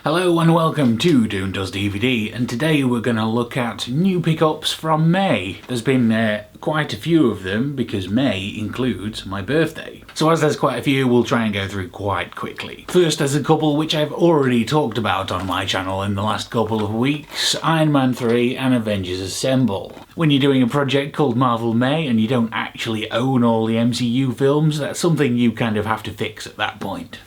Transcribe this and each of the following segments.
Hello and welcome to Doom Does DVD, and today we're going to look at new pickups from May. There's been quite a few of them because May includes my birthday. So as there's quite a few, we'll try and go through quite quickly. First, there's a couple which I've already talked about on my channel in the last couple of weeks: Iron Man 3 and Avengers Assemble. When you're doing a project called Marvel May and you don't actually own all the MCU films, that's something you kind of have to fix at that point.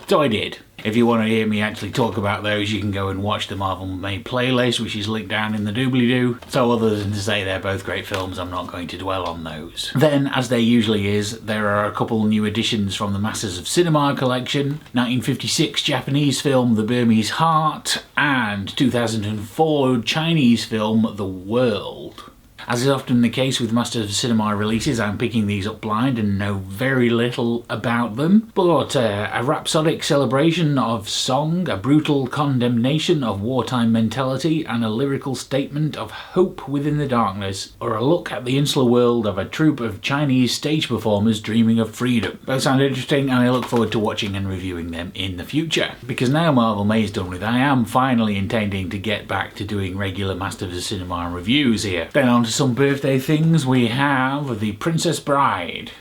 So I did. If you want to hear me actually talk about those, you can go and watch the Marvel May playlist, which is linked down in the doobly-doo. So other than to say they're both great films, I'm not going to dwell on those. Then, as there usually is, there are a couple new additions from the Masters of Cinema collection: 1956 Japanese film The Burmese Heart, and 2004 Chinese film The World. As is often the case with Masters of Cinema releases, I'm picking these up blind and know very little about them, but a rhapsodic celebration of song, a brutal condemnation of wartime mentality, and a lyrical statement of hope within the darkness, or a look at the insular world of a troupe of Chinese stage performers dreaming of freedom. Both sound interesting, and I look forward to watching and reviewing them in the future. Because now Marvel May is done with, I am finally intending to get back to doing regular Masters of Cinema reviews here. Then on to some birthday things. We have The Princess Bride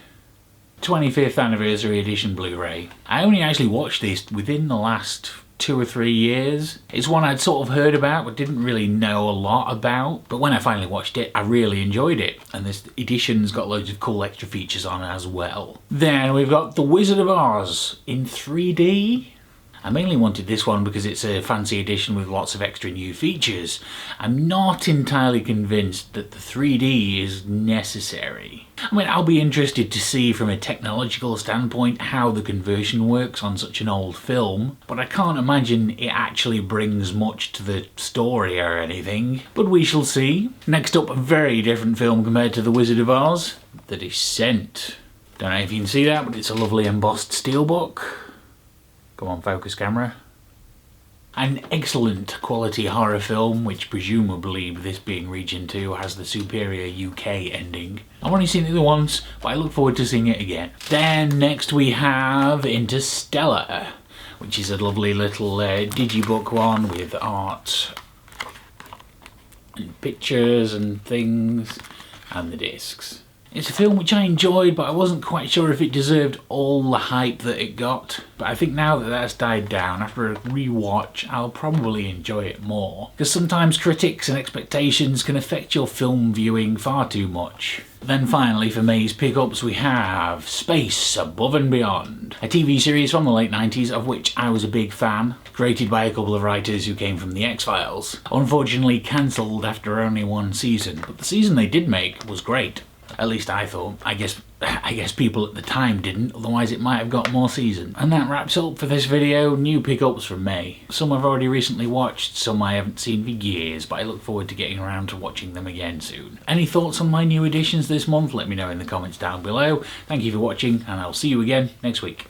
25th Anniversary Edition Blu-ray. I only actually watched this within the last 2 or 3 years. It's one I'd sort of heard about but didn't really know a lot about, but when I finally watched it I really enjoyed it, and this edition's got loads of cool extra features on as well. Then we've got The Wizard of Oz in 3D. I mainly wanted this one because it's a fancy edition with lots of extra new features. I'm not entirely convinced that the 3D is necessary. I mean, I'll be interested to see from a technological standpoint how the conversion works on such an old film, but I can't imagine it actually brings much to the story or anything. But we shall see. Next up, a very different film compared to The Wizard of Oz: The Descent. Don't know if you can see that, but it's a lovely embossed steelbook. Come on, focus camera. An excellent quality horror film, which presumably, this being Region 2, has the superior UK ending. I've only seen it the once, but I look forward to seeing it again. Then next we have Interstellar, which is a lovely little digibook one with art and pictures and things, and the discs. It's a film which I enjoyed, but I wasn't quite sure if it deserved all the hype that it got. But I think now that that's died down, after a re-watch, I'll probably enjoy it more. Because sometimes critics and expectations can affect your film viewing far too much. Then finally, for May's pickups, we have Space Above and Beyond, a TV series from the late 90s of which I was a big fan, created by a couple of writers who came from The X-Files. Unfortunately cancelled after only one season, but the season they did make was great. At least I thought. I guess people at the time didn't, otherwise it might have got more season. And that wraps up for this video. New pickups from May. Some I've already recently watched, some I haven't seen for years, but I look forward to getting around to watching them again soon. Any thoughts on my new additions this month? Let me know in the comments down below. Thank you for watching, and I'll see you again next week.